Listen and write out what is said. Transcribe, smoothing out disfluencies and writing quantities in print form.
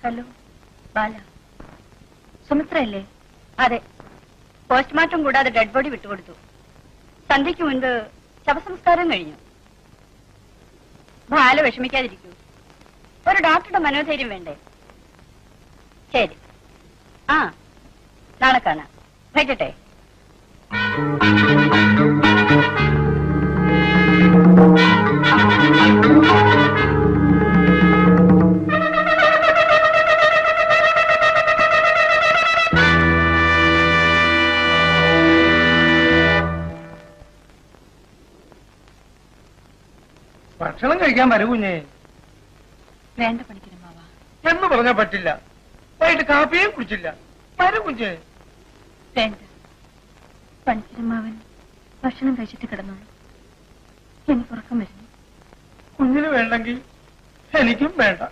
Hello, ബാല. സുമിത്രയല്ലേ? അതെ. Postmortem കൂടാതെ dead body വിട്ടുകൊടുത്തു. സന്ധ്യയ്ക്ക് മുൻപ് ശവസംസ്കാരം കഴിഞ്ഞു. ബാല വിഷമിക്കാതിരിക്കൂ. ഒരു ഡോക്ടറുടെ മനോധൈര്യം വേണ്ടേ? ശരി. ആ, നാളെ കാണാം. വയ്ക്കട്ടെ. ഭക്ഷണം കഴിക്കാൻ വരൂ കുഞ്ഞേ. വേണ്ട പണിക്കരമാവാ എന്ന് പറഞ്ഞാൽ പറ്റില്ല. വൈകിട്ട് കാപ്പിയും കുടിച്ചില്ല. വരൂ കുഞ്ഞേ. വേണ്ട, പണിക്കരമാവൻ ഭക്ഷണം കഴിച്ചിട്ട് കിടന്നോളൂ. എനിക്ക് ഉറക്കം വരുന്നു. കുഞ്ഞിന് വേണ്ടെങ്കിൽ എനിക്കും വേണ്ട.